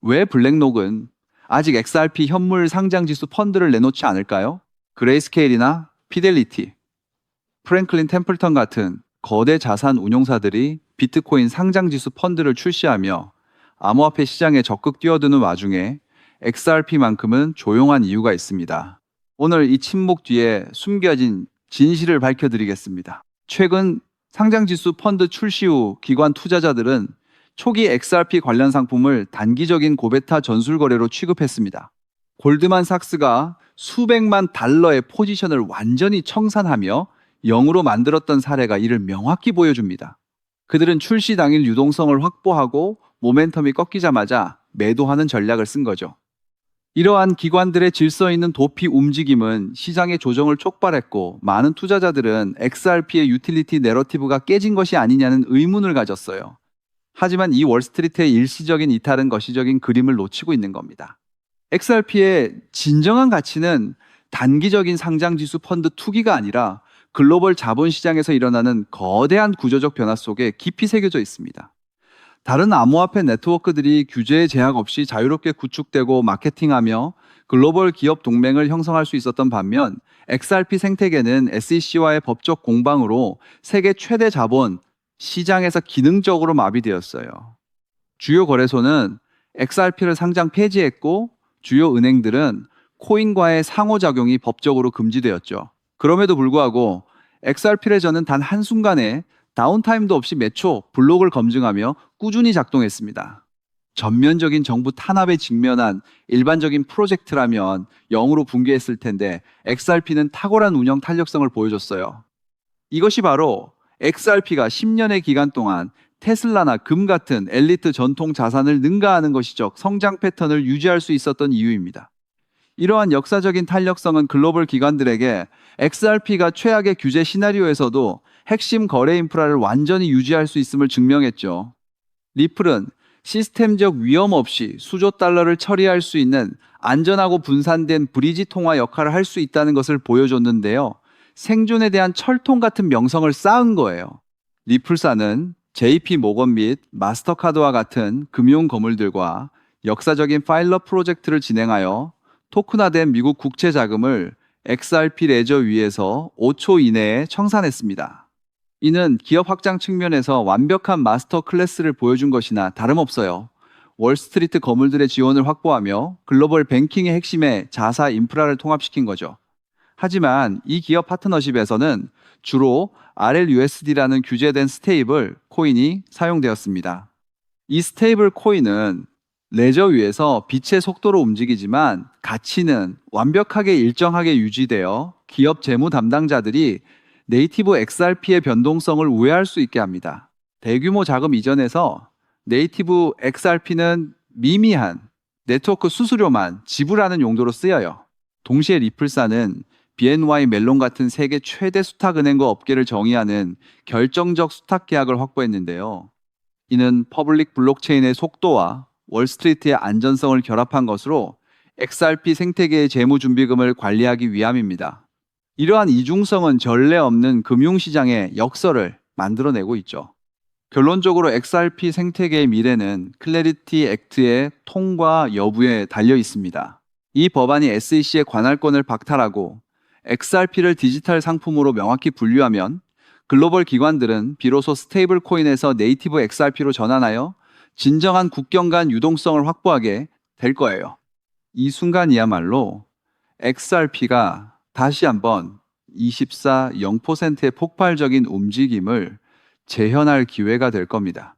왜 블랙록은 아직 XRP 현물 상장지수 펀드를 내놓지 않을까요? 그레이스케일이나 피델리티, 프랭클린 템플턴 같은 거대 자산 운용사들이 비트코인 상장지수 펀드를 출시하며 암호화폐 시장에 적극 뛰어드는 와중에 XRP만큼은 조용한 이유가 있습니다. 오늘 이 침묵 뒤에 숨겨진 진실을 밝혀드리겠습니다. 최근 상장지수 펀드 출시 후 기관 투자자들은 초기 XRP 관련 상품을 단기적인 고베타 전술 거래로 취급했습니다. 골드만삭스가 수백만 달러의 포지션을 완전히 청산하며 0으로 만들었던 사례가 이를 명확히 보여줍니다. 그들은 출시 당일 유동성을 확보하고 모멘텀이 꺾이자마자 매도하는 전략을 쓴 거죠. 이러한 기관들의 질서 있는 도피 움직임은 시장의 조정을 촉발했고, 많은 투자자들은 XRP의 유틸리티 내러티브가 깨진 것이 아니냐는 의문을 가졌어요. 하지만 이 월스트리트의 일시적인 이탈은 거시적인 그림을 놓치고 있는 겁니다. XRP의 진정한 가치는 단기적인 상장지수 펀드 투기가 아니라 글로벌 자본시장에서 일어나는 거대한 구조적 변화 속에 깊이 새겨져 있습니다. 다른 암호화폐 네트워크들이 규제의 제약 없이 자유롭게 구축되고 마케팅하며 글로벌 기업 동맹을 형성할 수 있었던 반면, XRP 생태계는 SEC와의 법적 공방으로 세계 최대 자본 시장에서 기능적으로 마비되었어요. 주요 거래소는 XRP를 상장 폐지했고, 주요 은행들은 코인과의 상호작용이 법적으로 금지되었죠. 그럼에도 불구하고 XRP 레저는 단 한순간에 다운타임도 없이 매 초 블록을 검증하며 꾸준히 작동했습니다. 전면적인 정부 탄압에 직면한 일반적인 프로젝트라면 0으로 붕괴했을 텐데, XRP는 탁월한 운영 탄력성을 보여줬어요. 이것이 바로 XRP가 10년의 기간 동안 테슬라나 금 같은 엘리트 전통 자산을 능가하는 것이죠. 성장 패턴을 유지할 수 있었던 이유입니다. 이러한 역사적인 탄력성은 글로벌 기관들에게 XRP가 최악의 규제 시나리오에서도 핵심 거래 인프라를 완전히 유지할 수 있음을 증명했죠. 리플은 시스템적 위험 없이 수조 달러를 처리할 수 있는 안전하고 분산된 브리지 통화 역할을 할 수 있다는 것을 보여줬는데요. 생존에 대한 철통 같은 명성을 쌓은 거예요. 리플사는 JP 모건 및 마스터카드와 같은 금융 거물들과 역사적인 파일럿 프로젝트를 진행하여 토큰화된 미국 국채 자금을 XRP 레저 위에서 5초 이내에 청산했습니다. 이는 기업 확장 측면에서 완벽한 마스터 클래스를 보여준 것이나 다름없어요. 월스트리트 거물들의 지원을 확보하며 글로벌 뱅킹의 핵심에 자사 인프라를 통합시킨 거죠. 하지만 이 기업 파트너십에서는 주로 RLUSD라는 규제된 스테이블 코인이 사용되었습니다. 이 스테이블 코인은 레저 위에서 빛의 속도로 움직이지만 가치는 완벽하게 일정하게 유지되어 기업 재무 담당자들이 네이티브 XRP의 변동성을 우회할 수 있게 합니다. 대규모 자금 이전에서 네이티브 XRP는 미미한 네트워크 수수료만 지불하는 용도로 쓰여요. 동시에 리플사는 BNY 멜론 같은 세계 최대 수탁은행과 업계를 정의하는 결정적 수탁 계약을 확보했는데요. 이는 퍼블릭 블록체인의 속도와 월스트리트의 안전성을 결합한 것으로 XRP 생태계의 재무준비금을 관리하기 위함입니다. 이러한 이중성은 전례 없는 금융시장의 역설을 만들어내고 있죠. 결론적으로 XRP 생태계의 미래는 클래리티 액트의 통과 여부에 달려 있습니다. 이 법안이 SEC의 관할권을 박탈하고 XRP를 디지털 상품으로 명확히 분류하면 글로벌 기관들은 비로소 스테이블 코인에서 네이티브 XRP로 전환하여 진정한 국경 간 유동성을 확보하게 될 거예요. 이 순간이야말로 XRP가 다시 한번 24, 0%의 폭발적인 움직임을 재현할 기회가 될 겁니다.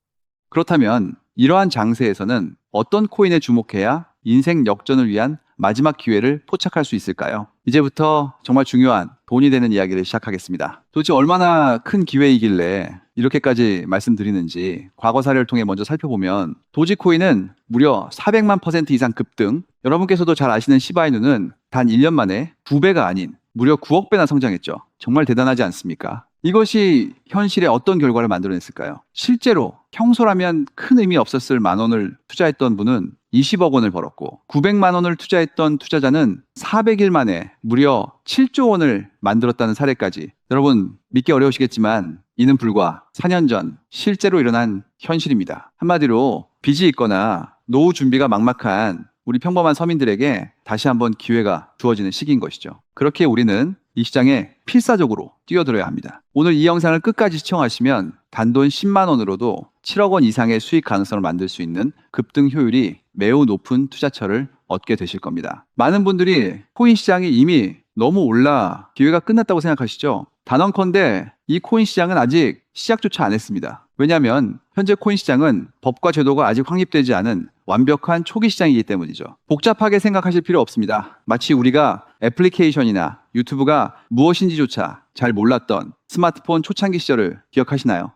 그렇다면 이러한 장세에서는 어떤 코인에 주목해야 인생 역전을 위한 마지막 기회를 포착할 수 있을까요? 이제부터 정말 중요한 돈이 되는 이야기를 시작하겠습니다. 도대체 얼마나 큰 기회이길래 이렇게까지 말씀드리는지 과거 사례를 통해 먼저 살펴보면, 도지코인은 무려 400만 % 이상 급등, 여러분께서도 잘 아시는 시바이누는 단 1년 만에 2배가 아닌 무려 9억 배나 성장했죠. 정말 대단하지 않습니까? 이것이 현실에 어떤 결과를 만들어냈을까요? 실제로 평소라면 큰 의미 없었을 10,000원을 투자했던 분은 20억 원을 벌었고, 900만 원을 투자했던 투자자는 400일 만에 무려 7조 원을 만들었다는 사례까지. 여러분 믿기 어려우시겠지만 이는 불과 4년 전 실제로 일어난 현실입니다. 한마디로 빚이 있거나 노후 준비가 막막한 우리 평범한 서민들에게 다시 한번 기회가 주어지는 시기인 것이죠. 그렇게 우리는 이 시장에 필사적으로 뛰어들어야 합니다. 오늘 이 영상을 끝까지 시청하시면 단돈 10만 원으로도 7억 원 이상의 수익 가능성을 만들 수 있는 급등 효율이 매우 높은 투자처를 얻게 되실 겁니다. 많은 분들이 코인 시장이 이미 너무 올라 기회가 끝났다고 생각하시죠? 단언컨대 이 코인 시장은 아직 시작조차 안 했습니다. 왜냐하면 현재 코인 시장은 법과 제도가 아직 확립되지 않은 완벽한 초기 시장이기 때문이죠. 복잡하게 생각하실 필요 없습니다. 마치 우리가 애플리케이션이나 유튜브가 무엇인지조차 잘 몰랐던 스마트폰 초창기 시절을 기억하시나요?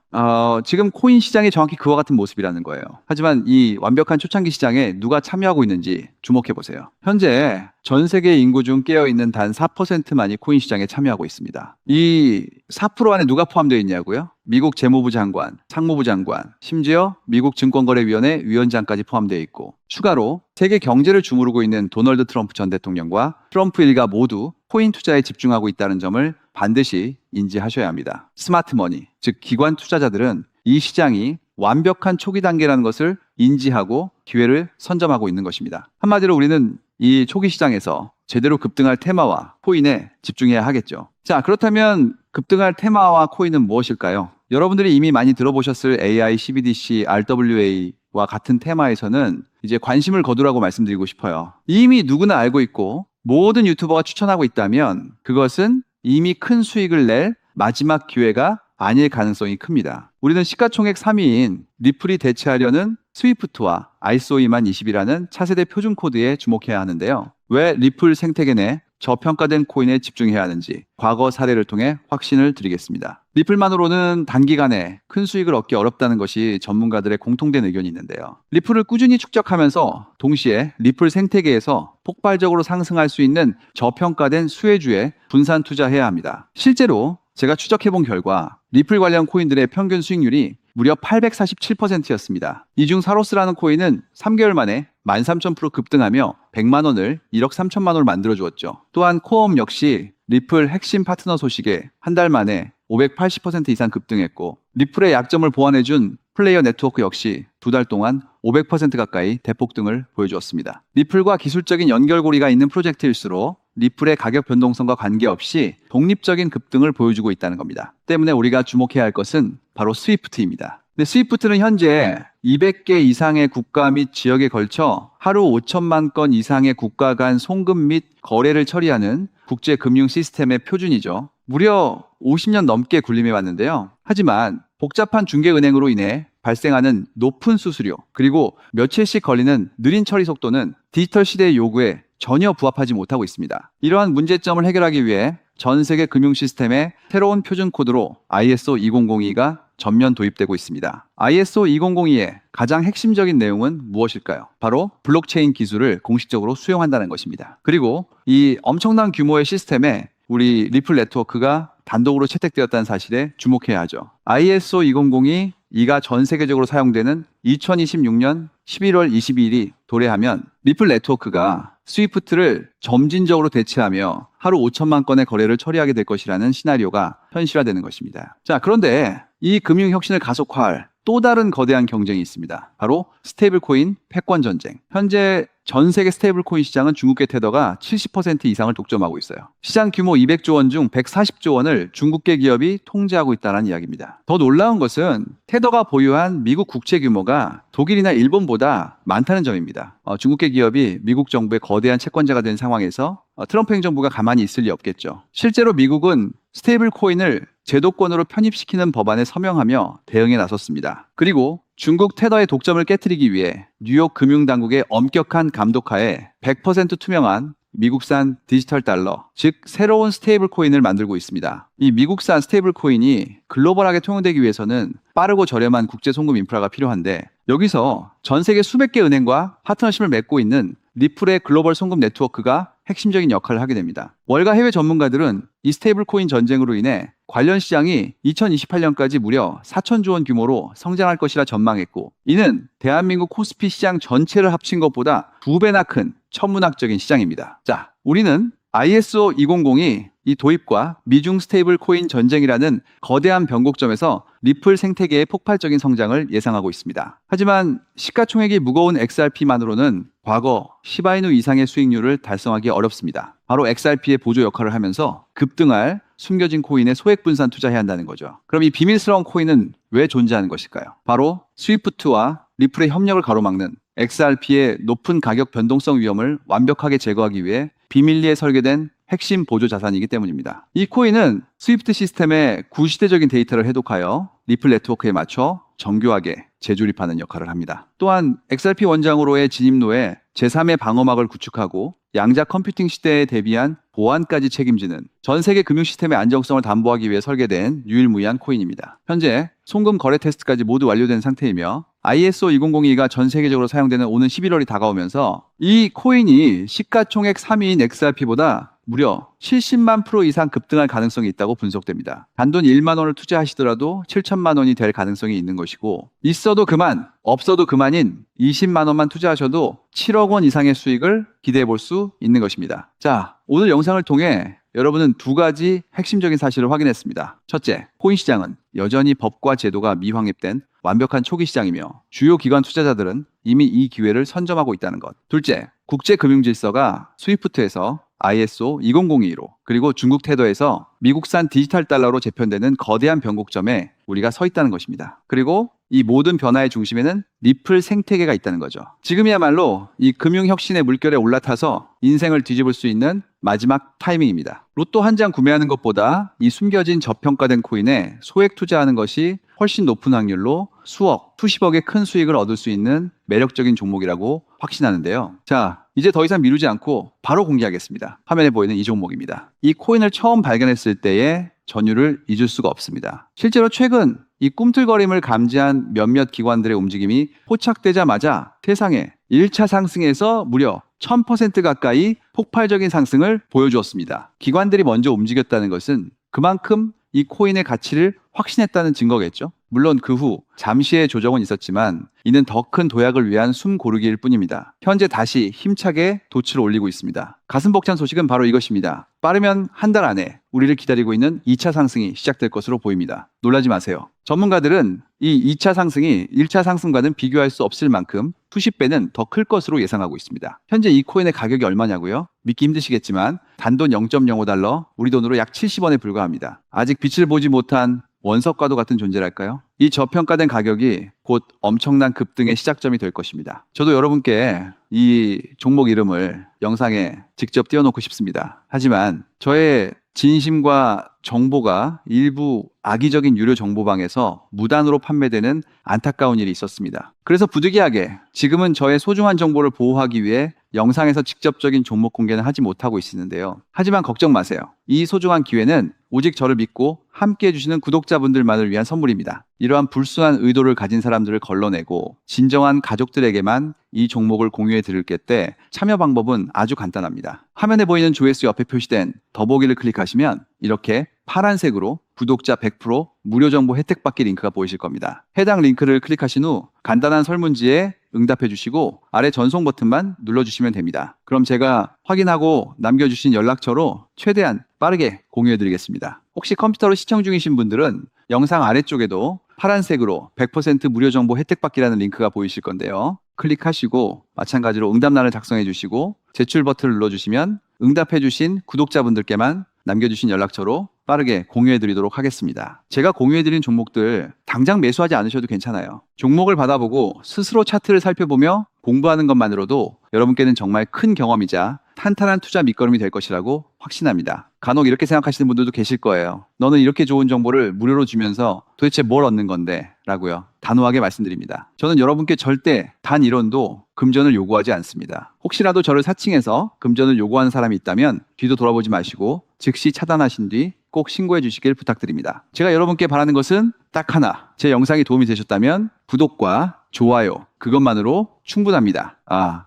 지금 코인 시장이 정확히 그와 같은 모습이라는 거예요. 하지만 이 완벽한 초창기 시장에 누가 참여하고 있는지 주목해 보세요. 현재 전 세계 인구 중 깨어있는 단 4%만이 코인 시장에 참여하고 있습니다. 이 4% 안에 누가 포함되어 있냐고요? 미국 재무부 장관, 상무부 장관, 심지어 미국 증권거래위원회 위원장까지 포함되어 있고, 추가로 세계 경제를 주무르고 있는 도널드 트럼프 전 대통령과 트럼프 일가 모두 코인 투자에 집중하고 있다는 점을 반드시 인지하셔야 합니다. 스마트 머니, 즉 기관 투자자들은 이 시장이 완벽한 초기 단계라는 것을 인지하고 기회를 선점하고 있는 것입니다. 한마디로 우리는 이 초기 시장에서 제대로 급등할 테마와 코인에 집중해야 하겠죠. 자, 그렇다면 급등할 테마와 코인은 무엇일까요? 여러분들이 이미 많이 들어보셨을 AI, CBDC, RWA와 같은 테마에서는 이제 관심을 거두라고 말씀드리고 싶어요. 이미 누구나 알고 있고 모든 유튜버가 추천하고 있다면 그것은 이미 큰 수익을 낼 마지막 기회가 아닐 가능성이 큽니다. 우리는 시가총액 3위인 리플이 대체하려는 스위프트와 ISO 20020이라는 차세대 표준 코드에 주목해야 하는데요. 왜 리플 생태계 내 저평가된 코인에 집중해야 하는지 과거 사례를 통해 확신을 드리겠습니다. 리플만으로는 단기간에 큰 수익을 얻기 어렵다는 것이 전문가들의 공통된 의견이 있는데요. 리플을 꾸준히 축적하면서 동시에 리플 생태계에서 폭발적으로 상승할 수 있는 저평가된 수혜주에 분산 투자해야 합니다. 실제로 제가 추적해본 결과 리플 관련 코인들의 평균 수익률이 무려 847%였습니다. 이 중 사로스라는 코인은 3개월 만에 13,000% 급등하며 100만 원을 1억 3천만 원을 만들어 주었죠. 또한 코엄 역시 리플 핵심 파트너 소식에 한 달 만에 580% 이상 급등했고, 리플의 약점을 보완해준 플레이어 네트워크 역시 두 달 동안 500% 가까이 대폭등을 보여주었습니다. 리플과 기술적인 연결고리가 있는 프로젝트일수록 리플의 가격 변동성과 관계없이 독립적인 급등을 보여주고 있다는 겁니다. 때문에 우리가 주목해야 할 것은 바로 스위프트입니다. 근데 스위프트는 현재 200개 이상의 국가 및 지역에 걸쳐 하루 5천만 건 이상의 국가 간 송금 및 거래를 처리하는 국제 금융 시스템의 표준이죠. 무려 50년 넘게 군림해 왔는데요. 하지만 복잡한 중개은행으로 인해 발생하는 높은 수수료, 그리고 며칠씩 걸리는 느린 처리 속도는 디지털 시대의 요구에 전혀 부합하지 못하고 있습니다. 이러한 문제점을 해결하기 위해 전 세계 금융 시스템에 새로운 표준 코드로 ISO 2002가 전면 도입되고 있습니다. ISO 2002의 가장 핵심적인 내용은 무엇일까요? 바로 블록체인 기술을 공식적으로 수용한다는 것입니다. 그리고 이 엄청난 규모의 시스템에 우리 리플 네트워크가 단독으로 채택되었다는 사실에 주목해야 하죠. ISO 2002가 전 세계적으로 사용되는 2026년 11월 22일이 도래하면 리플 네트워크가 스위프트를 점진적으로 대체하며 하루 5천만 건의 거래를 처리하게 될 것이라는 시나리오가 현실화되는 것입니다. 자, 그런데 이 금융 혁신을 가속화할 또 다른 거대한 경쟁이 있습니다. 바로 스테이블 코인 패권 전쟁. 현재 전 세계 스테이블 코인 시장은 중국계 테더가 70% 이상을 독점하고 있어요. 시장 규모 200조 원 중 140조 원을 중국계 기업이 통제하고 있다는 이야기입니다. 더 놀라운 것은 테더가 보유한 미국 국채 규모가 독일이나 일본보다 많다는 점입니다. 중국계 기업이 미국 정부의 거대한 채권자가 된 상황에서 트럼프 행정부가 가만히 있을 리 없겠죠. 실제로 미국은 스테이블 코인을 제도권으로 편입시키는 법안에 서명하며 대응에 나섰습니다. 그리고 중국 테더의 독점을 깨트리기 위해 뉴욕 금융당국의 엄격한 감독하에 100% 투명한 미국산 디지털 달러, 즉 새로운 스테이블 코인을 만들고 있습니다. 이 미국산 스테이블 코인이 글로벌하게 통용되기 위해서는 빠르고 저렴한 국제 송금 인프라가 필요한데, 여기서 전 세계 수백 개 은행과 파트너십을 맺고 있는 리플의 글로벌 송금 네트워크가 핵심적인 역할을 하게 됩니다. 월가 해외 전문가들은 이 스테이블 코인 전쟁으로 인해 관련 시장이 2028년까지 무려 4천조 원 규모로 성장할 것이라 전망했고, 이는 대한민국 코스피 시장 전체를 합친 것보다 2배나 큰 천문학적인 시장입니다. 자, 우리는 ISO 2002 이 도입과 미중 스테이블 코인 전쟁이라는 거대한 변곡점에서 리플 생태계의 폭발적인 성장을 예상하고 있습니다. 하지만 시가총액이 무거운 XRP만으로는 과거 시바이누 이상의 수익률을 달성하기 어렵습니다. 바로 XRP의 보조 역할을 하면서 급등할 숨겨진 코인에 소액 분산 투자해야 한다는 거죠. 그럼 이 비밀스러운 코인은 왜 존재하는 것일까요? 바로 스위프트와 리플의 협력을 가로막는 XRP의 높은 가격 변동성 위험을 완벽하게 제거하기 위해 비밀리에 설계된 핵심 보조 자산이기 때문입니다. 이 코인은 스위프트 시스템의 구시대적인 데이터를 해독하여 리플 네트워크에 맞춰 정교하게 재조립하는 역할을 합니다. 또한 XRP 원장으로의 진입로에 제3의 방어막을 구축하고 양자 컴퓨팅 시대에 대비한 보안까지 책임지는 전 세계 금융 시스템의 안정성을 담보하기 위해 설계된 유일무이한 코인입니다. 현재 송금 거래 테스트까지 모두 완료된 상태이며 ISO 2002가 전 세계적으로 사용되는 오는 11월이 다가오면서 이 코인이 시가총액 3위인 XRP보다 무려 70만 프로 이상 급등할 가능성이 있다고 분석됩니다. 단돈 1만 원을 투자하시더라도 7천만 원이 될 가능성이 있는 것이고 있어도 그만, 없어도 그만인 20만 원만 투자하셔도 7억 원 이상의 수익을 기대해 볼 수 있는 것입니다. 자, 오늘 영상을 통해 여러분은 두 가지 핵심적인 사실을 확인했습니다. 첫째, 코인 시장은 여전히 법과 제도가 미확립된 완벽한 초기 시장이며 주요 기관 투자자들은 이미 이 기회를 선점하고 있다는 것. 둘째, 국제 금융 질서가 스위프트에서 ISO 2002로 그리고 중국 테더에서 미국산 디지털 달러로 재편되는 거대한 변곡점에 우리가 서 있다는 것입니다. 그리고 이 모든 변화의 중심에는 리플 생태계가 있다는 거죠. 지금이야말로 이 금융혁신의 물결에 올라타서 인생을 뒤집을 수 있는 마지막 타이밍입니다. 로또 한 장 구매하는 것보다 이 숨겨진 저평가된 코인에 소액 투자하는 것이 훨씬 높은 확률로 수억, 수십억의 큰 수익을 얻을 수 있는 매력적인 종목이라고 확신하는데요. 자, 이제 더 이상 미루지 않고 바로 공개하겠습니다. 화면에 보이는 이 종목입니다. 이 코인을 처음 발견했을 때의 전율을 잊을 수가 없습니다. 실제로 최근 이 꿈틀거림을 감지한 몇몇 기관들의 움직임이 포착되자마자 세상에 1차 상승에서 무려 1000% 가까이 폭발적인 상승을 보여주었습니다. 기관들이 먼저 움직였다는 것은 그만큼 이 코인의 가치를 확신했다는 증거겠죠. 물론 그 후 잠시의 조정은 있었지만 이는 더 큰 도약을 위한 숨 고르기일 뿐입니다. 현재 다시 힘차게 돛을 올리고 있습니다. 가슴 벅찬 소식은 바로 이것입니다. 빠르면 한 달 안에 우리를 기다리고 있는 2차 상승이 시작될 것으로 보입니다. 놀라지 마세요. 전문가들은 이 2차 상승이 1차 상승과는 비교할 수 없을 만큼 수십 배는 더 클 것으로 예상하고 있습니다. 현재 이 코인의 가격이 얼마냐고요? 믿기 힘드시겠지만 단돈 0.05달러, 우리 돈으로 약 70원에 불과합니다. 아직 빛을 보지 못한 원석과도 같은 존재랄까요? 이 저평가된 가격이 곧 엄청난 급등의 시작점이 될 것입니다. 저도 여러분께 이 종목 이름을 영상에 직접 띄워놓고 싶습니다. 하지만 저의 진심과 정보가 일부 악의적인 유료 정보방에서 무단으로 판매되는 안타까운 일이 있었습니다. 그래서 부득이하게 지금은 저의 소중한 정보를 보호하기 위해 영상에서 직접적인 종목 공개는 하지 못하고 있는데요. 하지만 걱정 마세요. 이 소중한 기회는 오직 저를 믿고 함께 해주시는 구독자분들만을 위한 선물입니다. 이러한 불순한 의도를 가진 사람들을 걸러내고 진정한 가족들에게만 이 종목을 공유해 드릴게 때 참여 방법은 아주 간단합니다. 화면에 보이는 조회수 옆에 표시된 더보기를 클릭하시면 이렇게 파란색으로 구독자 100% 무료 정보 혜택 받기 링크가 보이실 겁니다. 해당 링크를 클릭하신 후 간단한 설문지에 응답해 주시고 아래 전송 버튼만 눌러주시면 됩니다. 그럼 제가 확인하고 남겨주신 연락처로 최대한 빠르게 공유해 드리겠습니다. 혹시 컴퓨터로 시청 중이신 분들은 영상 아래쪽에도 파란색으로 100% 무료 정보 혜택 받기라는 링크가 보이실 건데요. 클릭하시고 마찬가지로 응답란을 작성해 주시고 제출 버튼을 눌러주시면 응답해 주신 구독자분들께만 남겨주신 연락처로 빠르게 공유해 드리도록 하겠습니다. 제가 공유해 드린 종목들 당장 매수하지 않으셔도 괜찮아요. 종목을 받아보고 스스로 차트를 살펴보며 공부하는 것만으로도 여러분께는 정말 큰 경험이자 탄탄한 투자 밑거름이 될 것이라고 확신합니다. 간혹 이렇게 생각하시는 분들도 계실 거예요. 너는 이렇게 좋은 정보를 무료로 주면서 도대체 뭘 얻는 건데? 라고요. 단호하게 말씀드립니다. 저는 여러분께 절대 단 1원도 금전을 요구하지 않습니다. 혹시라도 저를 사칭해서 금전을 요구하는 사람이 있다면 뒤도 돌아보지 마시고 즉시 차단하신 뒤 꼭 신고해 주시길 부탁드립니다. 제가 여러분께 바라는 것은 딱 하나. 제 영상이 도움이 되셨다면 구독과 좋아요 그것만으로 충분합니다.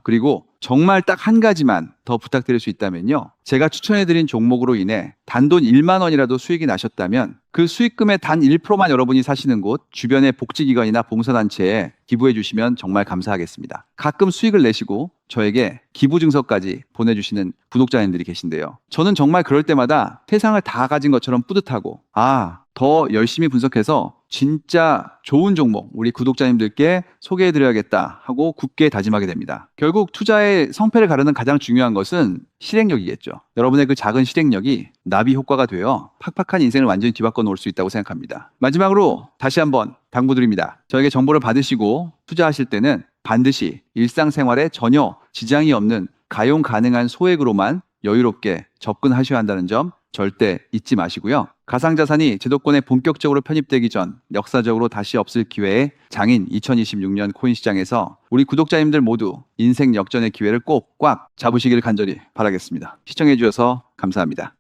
그리고 정말 딱 한 가지만 더 부탁드릴 수 있다면요. 제가 추천해드린 종목으로 인해 단돈 1만 원이라도 수익이 나셨다면 그 수익금의 단 1%만 여러분이 사시는 곳 주변의 복지기관이나 봉사단체에 기부해 주시면 정말 감사하겠습니다. 가끔 수익을 내시고 저에게 기부 증서까지 보내주시는 구독자님들이 계신데요. 저는 정말 그럴 때마다 세상을 다 가진 것처럼 뿌듯하고 더 열심히 분석해서 진짜 좋은 종목 우리 구독자님들께 소개해드려야겠다 하고 굳게 다짐하게 됩니다. 결국 투자의 성패를 가르는 가장 중요한 것은 실행력이겠죠. 여러분의 그 작은 실행력이 나비 효과가 되어 팍팍한 인생을 완전히 뒤바꿔 놓을 수 있다고 생각합니다. 마지막으로 다시 한번 당부드립니다. 저에게 정보를 받으시고 투자하실 때는 반드시 일상생활에 전혀 지장이 없는 가용 가능한 소액으로만 여유롭게 접근하셔야 한다는 점 절대 잊지 마시고요. 가상자산이 제도권에 본격적으로 편입되기 전 역사적으로 다시 없을 기회에 장인 2026년 코인 시장에서 우리 구독자님들 모두 인생 역전의 기회를 꼭 꽉 잡으시기를 간절히 바라겠습니다. 시청해 주셔서 감사합니다.